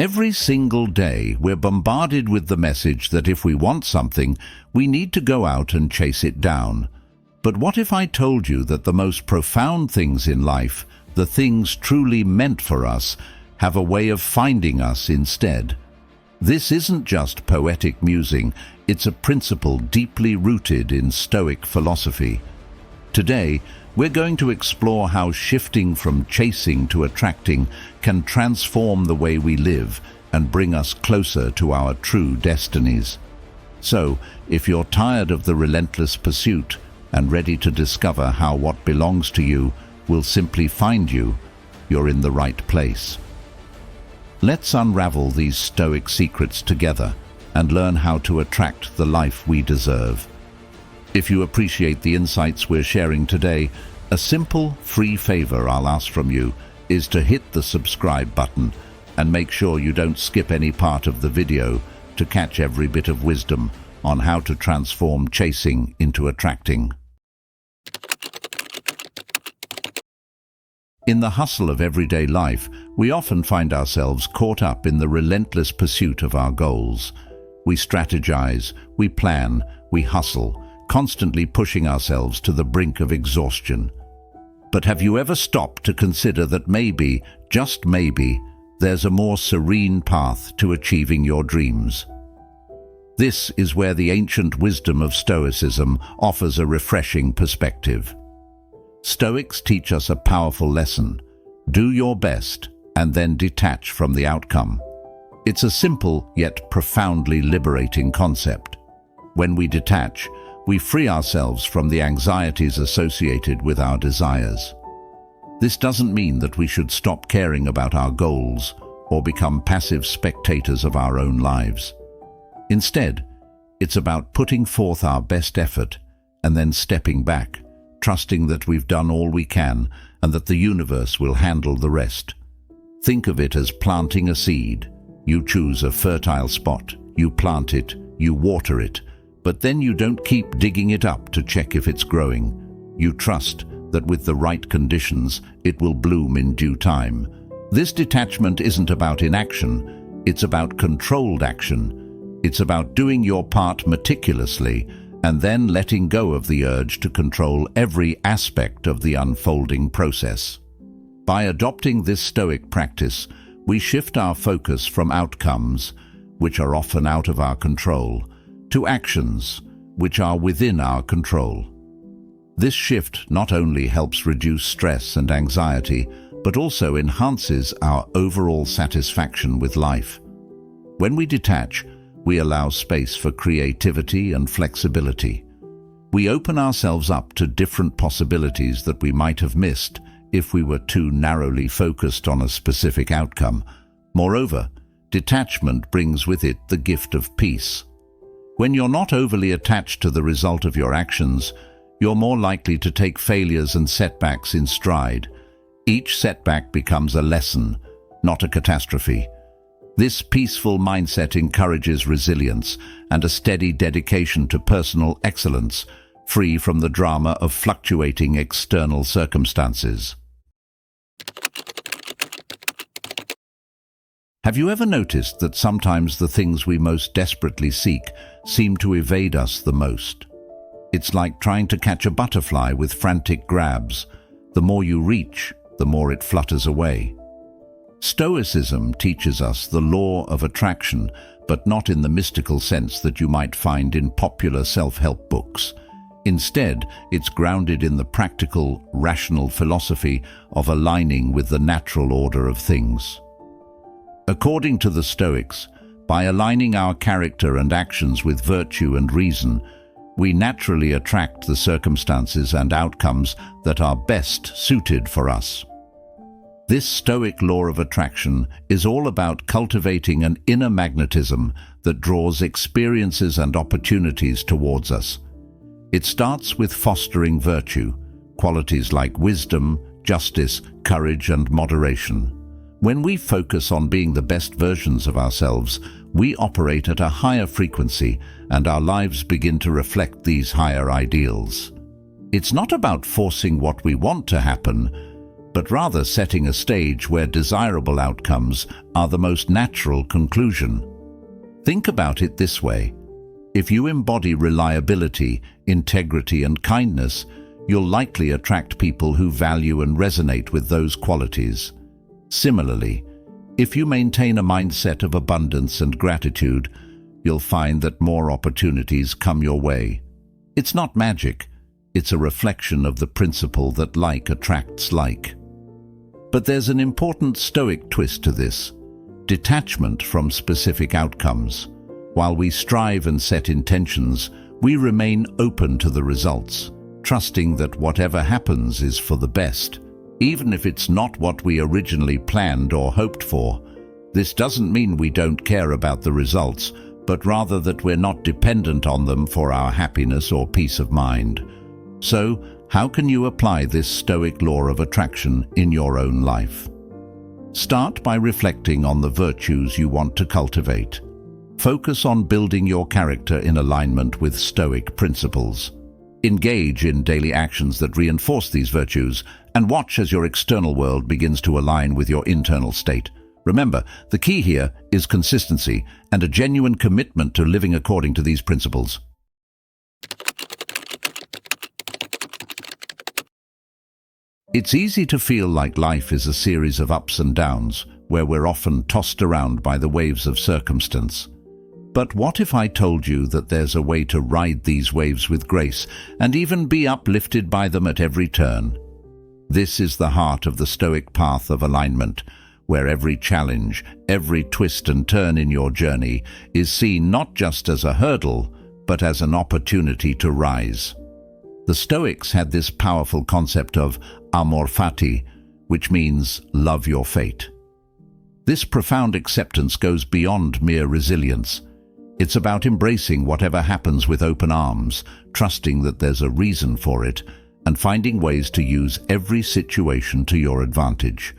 Every single day, we're bombarded with the message that if we want something, we need to go out and chase it down. But what if I told you that the most profound things in life, the things truly meant for us, have a way of finding us instead? This isn't just poetic musing, it's a principle deeply rooted in Stoic philosophy. Today, we're going to explore how shifting from chasing to attracting can transform the way we live and bring us closer to our true destinies. So, if you're tired of the relentless pursuit and ready to discover how what belongs to you will simply find you, you're in the right place. Let's unravel these Stoic secrets together and learn how to attract the life we deserve. If you appreciate the insights we're sharing today, a simple, free favor I'll ask from you is to hit the subscribe button and make sure you don't skip any part of the video to catch every bit of wisdom on how to transform chasing into attracting. In the hustle of everyday life, we often find ourselves caught up in the relentless pursuit of our goals. We strategize, we plan, we hustle, constantly pushing ourselves to the brink of exhaustion. But have you ever stopped to consider that maybe, just maybe, there's a more serene path to achieving your dreams? This is where the ancient wisdom of Stoicism offers a refreshing perspective. Stoics teach us a powerful lesson: do your best and then detach from the outcome. It's a simple yet profoundly liberating concept. When we detach, we free ourselves from the anxieties associated with our desires. This doesn't mean that we should stop caring about our goals or become passive spectators of our own lives. Instead, it's about putting forth our best effort and then stepping back, trusting that we've done all we can and that the universe will handle the rest. Think of it as planting a seed. You choose a fertile spot, you plant it, you water it, but then you don't keep digging it up to check if it's growing. You trust that with the right conditions, it will bloom in due time. This detachment isn't about inaction, it's about controlled action. It's about doing your part meticulously and then letting go of the urge to control every aspect of the unfolding process. By adopting this Stoic practice, we shift our focus from outcomes, which are often out of our control, to actions, which are within our control. This shift not only helps reduce stress and anxiety, but also enhances our overall satisfaction with life. When we detach, we allow space for creativity and flexibility. We open ourselves up to different possibilities that we might have missed if we were too narrowly focused on a specific outcome. Moreover, detachment brings with it the gift of peace. When you're not overly attached to the result of your actions, you're more likely to take failures and setbacks in stride. Each setback becomes a lesson, not a catastrophe. This peaceful mindset encourages resilience and a steady dedication to personal excellence, free from the drama of fluctuating external circumstances. Have you ever noticed that sometimes the things we most desperately seek seem to evade us the most? It's like trying to catch a butterfly with frantic grabs. The more you reach, the more it flutters away. Stoicism teaches us the law of attraction, but not in the mystical sense that you might find in popular self-help books. Instead, it's grounded in the practical, rational philosophy of aligning with the natural order of things. According to the Stoics, by aligning our character and actions with virtue and reason, we naturally attract the circumstances and outcomes that are best suited for us. This Stoic law of attraction is all about cultivating an inner magnetism that draws experiences and opportunities towards us. It starts with fostering virtue, qualities like wisdom, justice, courage, and moderation. When we focus on being the best versions of ourselves, we operate at a higher frequency, and our lives begin to reflect these higher ideals. It's not about forcing what we want to happen, but rather setting a stage where desirable outcomes are the most natural conclusion. Think about it this way. If you embody reliability, integrity, and kindness, you'll likely attract people who value and resonate with those qualities. Similarly, if you maintain a mindset of abundance and gratitude, you'll find that more opportunities come your way. It's not magic, it's a reflection of the principle that like attracts like. But there's an important Stoic twist to this: detachment from specific outcomes. While we strive and set intentions, we remain open to the results, trusting that whatever happens is for the best, even if it's not what we originally planned or hoped for. This doesn't mean we don't care about the results, but rather that we're not dependent on them for our happiness or peace of mind. So, how can you apply this Stoic law of attraction in your own life? Start by reflecting on the virtues you want to cultivate. Focus on building your character in alignment with Stoic principles. Engage in daily actions that reinforce these virtues, and watch as your external world begins to align with your internal state. Remember, the key here is consistency and a genuine commitment to living according to these principles. It's easy to feel like life is a series of ups and downs, where we're often tossed around by the waves of circumstance. But what if I told you that there's a way to ride these waves with grace and even be uplifted by them at every turn? This is the heart of the Stoic path of alignment, where every challenge, every twist and turn in your journey is seen not just as a hurdle, but as an opportunity to rise. The Stoics had this powerful concept of amor fati, which means love your fate. This profound acceptance goes beyond mere resilience. It's about embracing whatever happens with open arms, trusting that there's a reason for it, and finding ways to use every situation to your advantage.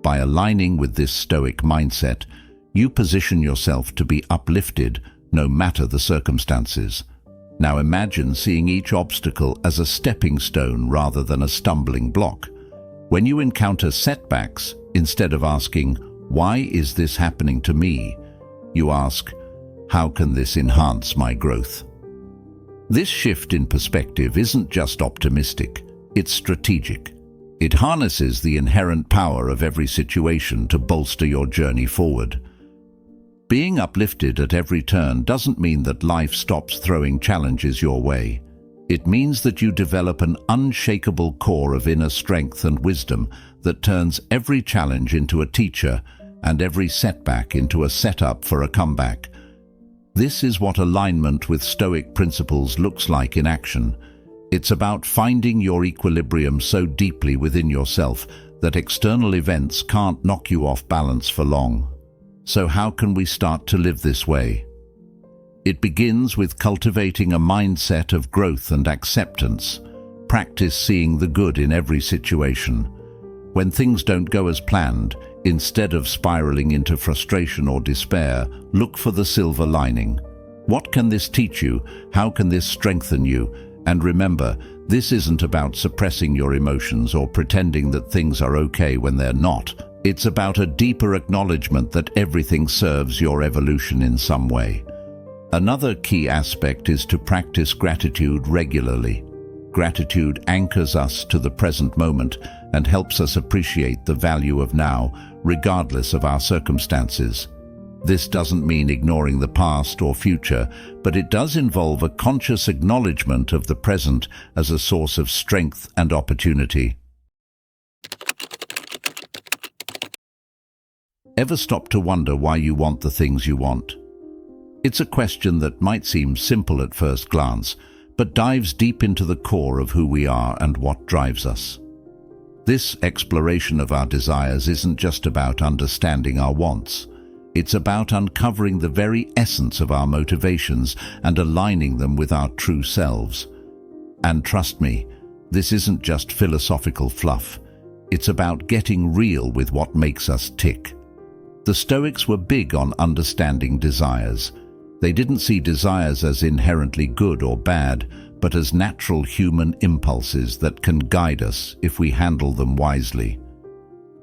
By aligning with this Stoic mindset, you position yourself to be uplifted no matter the circumstances. Now imagine seeing each obstacle as a stepping stone rather than a stumbling block. When you encounter setbacks, instead of asking, "Why is this happening to me?" you ask, "How can this enhance my growth?" This shift in perspective isn't just optimistic, it's strategic. It harnesses the inherent power of every situation to bolster your journey forward. Being uplifted at every turn doesn't mean that life stops throwing challenges your way. It means that you develop an unshakable core of inner strength and wisdom that turns every challenge into a teacher and every setback into a setup for a comeback. This is what alignment with Stoic principles looks like in action. It's about finding your equilibrium so deeply within yourself that external events can't knock you off balance for long. So how can we start to live this way? It begins with cultivating a mindset of growth and acceptance. Practice seeing the good in every situation. When things don't go as planned, instead of spiraling into frustration or despair, look for the silver lining. What can this teach you? How can this strengthen you? And remember, this isn't about suppressing your emotions or pretending that things are okay when they're not. It's about a deeper acknowledgement that everything serves your evolution in some way. Another key aspect is to practice gratitude regularly. Gratitude anchors us to the present moment and helps us appreciate the value of now, regardless of our circumstances. This doesn't mean ignoring the past or future, but it does involve a conscious acknowledgement of the present as a source of strength and opportunity. Ever stop to wonder why you want the things you want? It's a question that might seem simple at first glance, but dives deep into the core of who we are and what drives us. This exploration of our desires isn't just about understanding our wants. It's about uncovering the very essence of our motivations and aligning them with our true selves. And trust me, this isn't just philosophical fluff. It's about getting real with what makes us tick. The Stoics were big on understanding desires. They didn't see desires as inherently good or bad, but as natural human impulses that can guide us if we handle them wisely.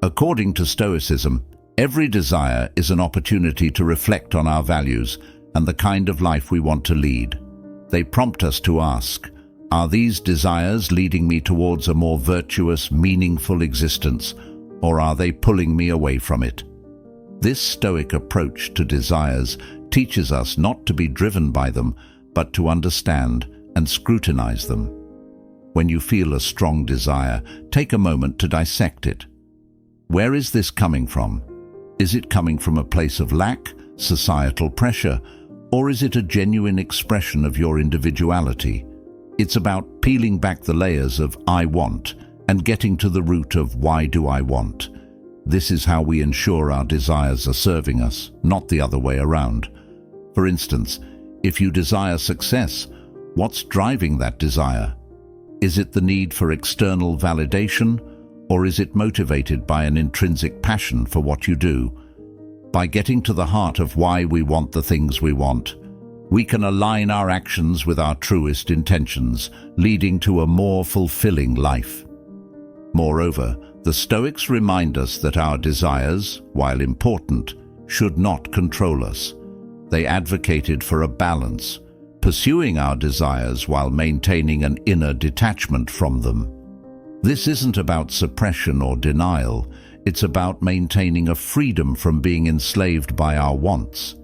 According to Stoicism, every desire is an opportunity to reflect on our values and the kind of life we want to lead. They prompt us to ask, are these desires leading me towards a more virtuous, meaningful existence, or are they pulling me away from it? This Stoic approach to desires teaches us not to be driven by them, but to understand and scrutinize them. When you feel a strong desire, take a moment to dissect it. Where is this coming from? Is it coming from a place of lack, societal pressure, or is it a genuine expression of your individuality? It's about peeling back the layers of "I want" and getting to the root of "Why do I want?" This is how we ensure our desires are serving us, not the other way around. For instance, if you desire success, what's driving that desire? Is it the need for external validation, or is it motivated by an intrinsic passion for what you do? By getting to the heart of why we want the things we want, we can align our actions with our truest intentions, leading to a more fulfilling life. Moreover, the Stoics remind us that our desires, while important, should not control us. They advocated for a balance, pursuing our desires while maintaining an inner detachment from them. This isn't about suppression or denial, it's about maintaining a freedom from being enslaved by our wants.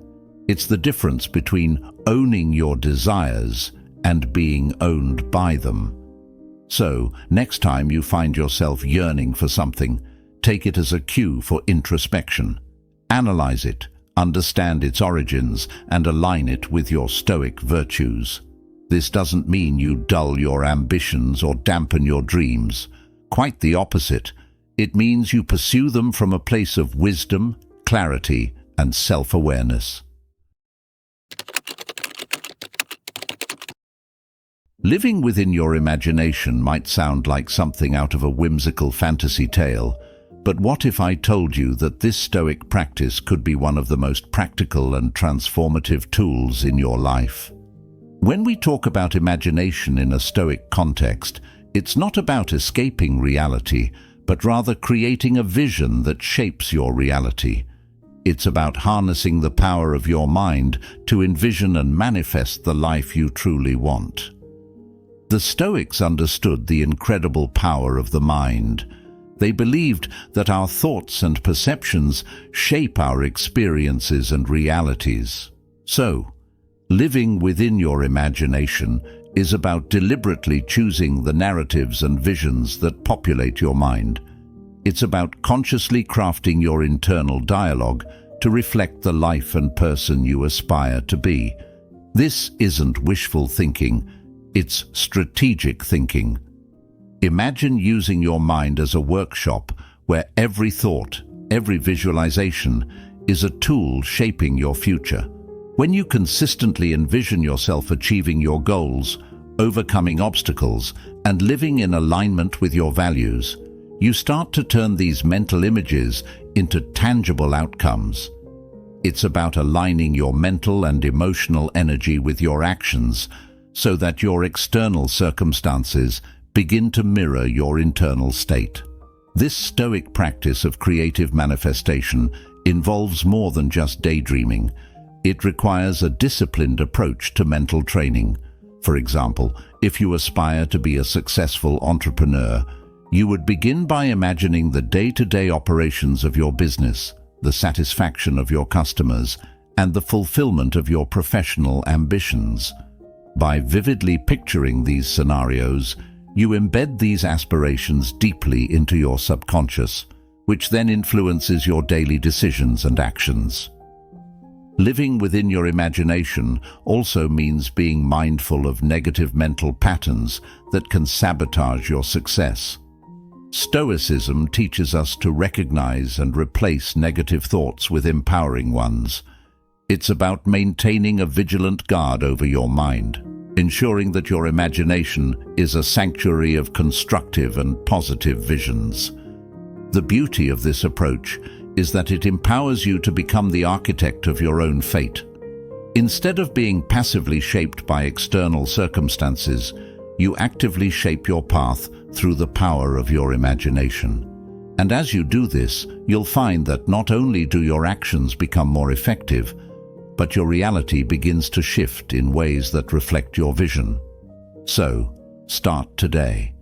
It's the difference between owning your desires and being owned by them. So, next time you find yourself yearning for something, take it as a cue for introspection. Analyze it, understand its origins, and align it with your Stoic virtues. This doesn't mean you dull your ambitions or dampen your dreams. Quite the opposite. It means you pursue them from a place of wisdom, clarity, and self-awareness. Living within your imagination might sound like something out of a whimsical fantasy tale, but what if I told you that this Stoic practice could be one of the most practical and transformative tools in your life? When we talk about imagination in a Stoic context, it's not about escaping reality, but rather creating a vision that shapes your reality. It's about harnessing the power of your mind to envision and manifest the life you truly want. The Stoics understood the incredible power of the mind. They believed that our thoughts and perceptions shape our experiences and realities. So, living within your imagination is about deliberately choosing the narratives and visions that populate your mind. It's about consciously crafting your internal dialogue to reflect the life and person you aspire to be. This isn't wishful thinking, it's strategic thinking. Imagine using your mind as a workshop where every thought, every visualization is a tool shaping your future. When you consistently envision yourself achieving your goals, overcoming obstacles, and living in alignment with your values, you start to turn these mental images into tangible outcomes. It's about aligning your mental and emotional energy with your actions so that your external circumstances begin to mirror your internal state. This Stoic practice of creative manifestation involves more than just daydreaming. It requires a disciplined approach to mental training. For example, if you aspire to be a successful entrepreneur, you would begin by imagining the day-to-day operations of your business, the satisfaction of your customers, and the fulfillment of your professional ambitions. By vividly picturing these scenarios, you embed these aspirations deeply into your subconscious, which then influences your daily decisions and actions. Living within your imagination also means being mindful of negative mental patterns that can sabotage your success. Stoicism teaches us to recognize and replace negative thoughts with empowering ones. It's about maintaining a vigilant guard over your mind, ensuring that your imagination is a sanctuary of constructive and positive visions. The beauty of this approach is that it empowers you to become the architect of your own fate. Instead of being passively shaped by external circumstances, you actively shape your path through the power of your imagination. And as you do this, you'll find that not only do your actions become more effective, but your reality begins to shift in ways that reflect your vision. So, start today.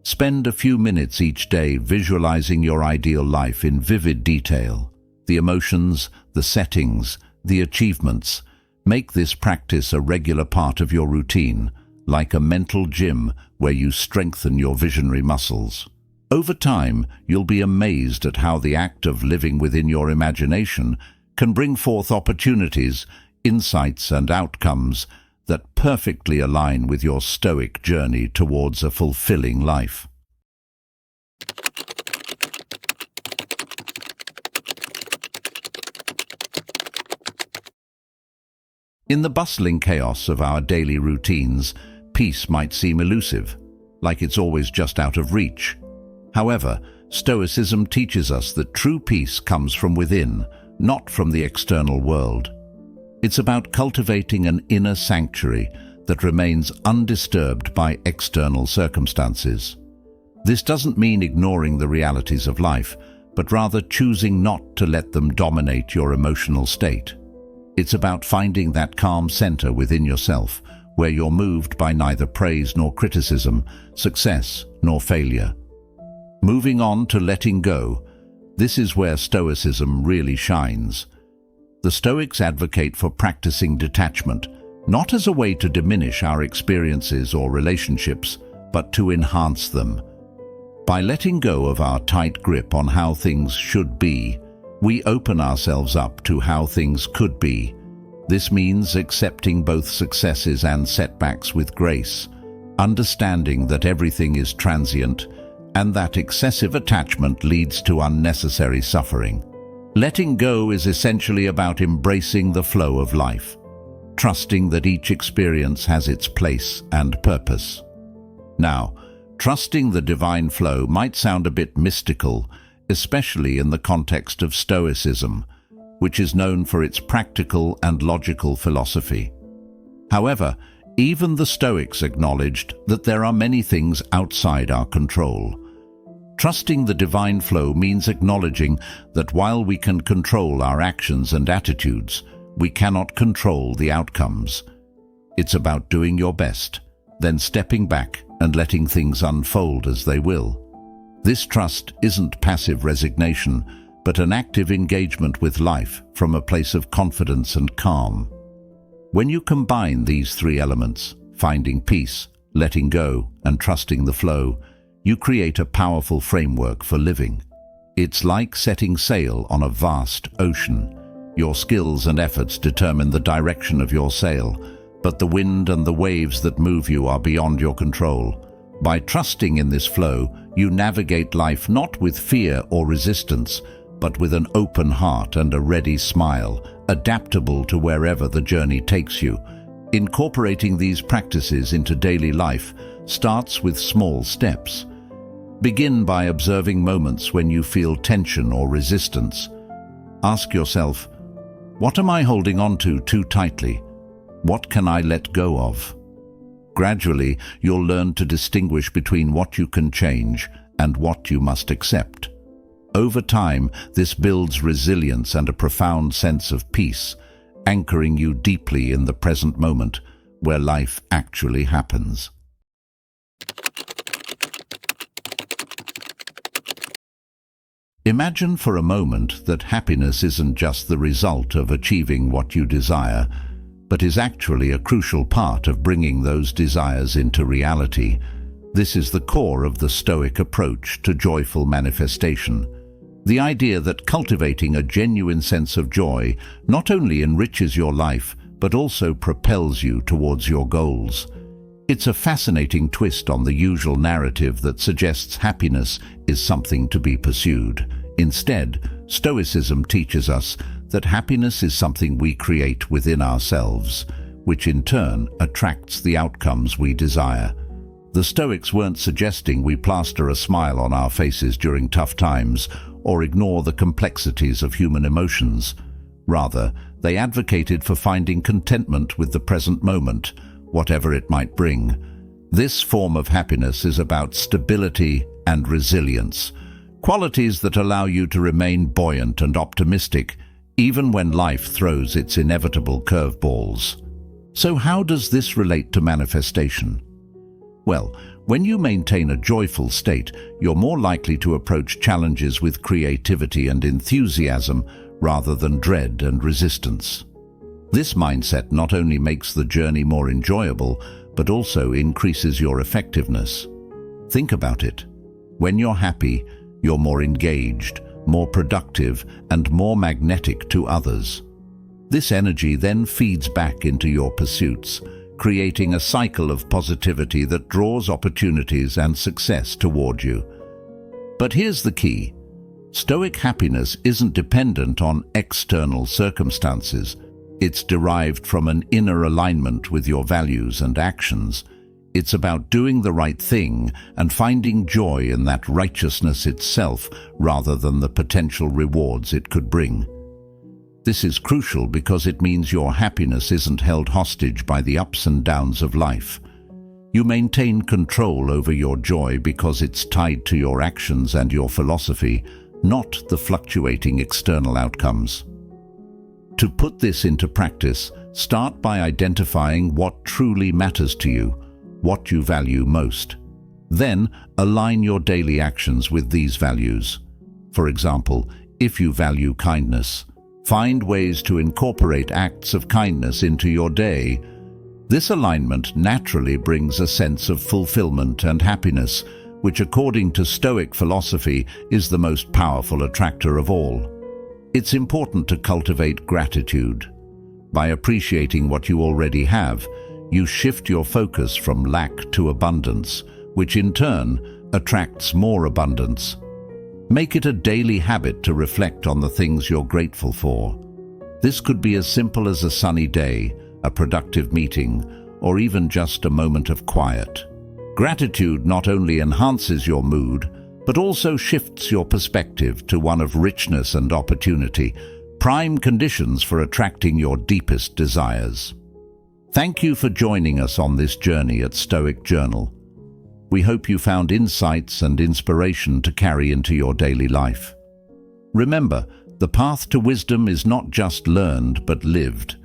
Spend a few minutes each day visualizing your ideal life in vivid detail. The emotions, the settings, the achievements. Make this practice a regular part of your routine, like a mental gym where you strengthen your visionary muscles. Over time, you'll be amazed at how the act of living within your imagination can bring forth opportunities, insights, and outcomes that perfectly align with your Stoic journey towards a fulfilling life. In the bustling chaos of our daily routines, peace might seem elusive, like it's always just out of reach. However, Stoicism teaches us that true peace comes from within, not from the external world. It's about cultivating an inner sanctuary that remains undisturbed by external circumstances. This doesn't mean ignoring the realities of life, but rather choosing not to let them dominate your emotional state. It's about finding that calm center within yourself, where you're moved by neither praise nor criticism, success nor failure. Moving on to letting go, this is where Stoicism really shines. The Stoics advocate for practicing detachment, not as a way to diminish our experiences or relationships, but to enhance them. By letting go of our tight grip on how things should be, we open ourselves up to how things could be. This means accepting both successes and setbacks with grace, understanding that everything is transient and that excessive attachment leads to unnecessary suffering. Letting go is essentially about embracing the flow of life, trusting that each experience has its place and purpose. Now, trusting the divine flow might sound a bit mystical, especially in the context of Stoicism, which is known for its practical and logical philosophy. However, even the Stoics acknowledged that there are many things outside our control. Trusting the divine flow means acknowledging that while we can control our actions and attitudes, we cannot control the outcomes. It's about doing your best, then stepping back and letting things unfold as they will. This trust isn't passive resignation, but an active engagement with life from a place of confidence and calm. When you combine these three elements, finding peace, letting go, and trusting the flow, you create a powerful framework for living. It's like setting sail on a vast ocean. Your skills and efforts determine the direction of your sail, but the wind and the waves that move you are beyond your control. By trusting in this flow, you navigate life not with fear or resistance, but with an open heart and a ready smile, adaptable to wherever the journey takes you. Incorporating these practices into daily life starts with small steps. Begin by observing moments when you feel tension or resistance. Ask yourself, what am I holding on to too tightly? What can I let go of? Gradually, you'll learn to distinguish between what you can change and what you must accept. Over time, this builds resilience and a profound sense of peace, anchoring you deeply in the present moment, where life actually happens. Imagine for a moment that happiness isn't just the result of achieving what you desire, but is actually a crucial part of bringing those desires into reality. This is the core of the Stoic approach to joyful manifestation. The idea that cultivating a genuine sense of joy not only enriches your life, but also propels you towards your goals. It's a fascinating twist on the usual narrative that suggests happiness is something to be pursued. Instead, Stoicism teaches us that happiness is something we create within ourselves, which in turn attracts the outcomes we desire. The Stoics weren't suggesting we plaster a smile on our faces during tough times or ignore the complexities of human emotions. Rather, they advocated for finding contentment with the present moment, whatever it might bring. This form of happiness is about stability and resilience, Qualities that allow you to remain buoyant and optimistic, even when life throws its inevitable curveballs. So how does this relate to manifestation? Well, when you maintain a joyful state, you're more likely to approach challenges with creativity and enthusiasm rather than dread and resistance. This mindset not only makes the journey more enjoyable, but also increases your effectiveness. Think about it. When you're happy, you're more engaged, more productive, and more magnetic to others. This energy then feeds back into your pursuits, creating a cycle of positivity that draws opportunities and success toward you. But here's the key. Stoic happiness isn't dependent on external circumstances. It's derived from an inner alignment with your values and actions. It's about doing the right thing and finding joy in that righteousness itself rather than the potential rewards it could bring. This is crucial because it means your happiness isn't held hostage by the ups and downs of life. You maintain control over your joy because it's tied to your actions and your philosophy, not the fluctuating external outcomes. To put this into practice, start by identifying what truly matters to you, what you value most. Then, align your daily actions with these values. For example, if you value kindness, find ways to incorporate acts of kindness into your day. This alignment naturally brings a sense of fulfillment and happiness, which according to Stoic philosophy is the most powerful attractor of all. It's important to cultivate gratitude. By appreciating what you already have, you shift your focus from lack to abundance, which in turn attracts more abundance. Make it a daily habit to reflect on the things you're grateful for. This could be as simple as a sunny day, a productive meeting, or even just a moment of quiet. Gratitude not only enhances your mood, but also shifts your perspective to one of richness and opportunity, prime conditions for attracting your deepest desires. Thank you for joining us on this journey at Stoic Journal. We hope you found insights and inspiration to carry into your daily life. Remember, the path to wisdom is not just learned but lived.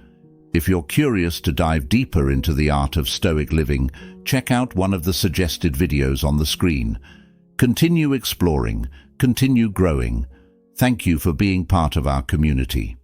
If you're curious to dive deeper into the art of Stoic living, check out one of the suggested videos on the screen. Continue exploring, continue growing. Thank you for being part of our community.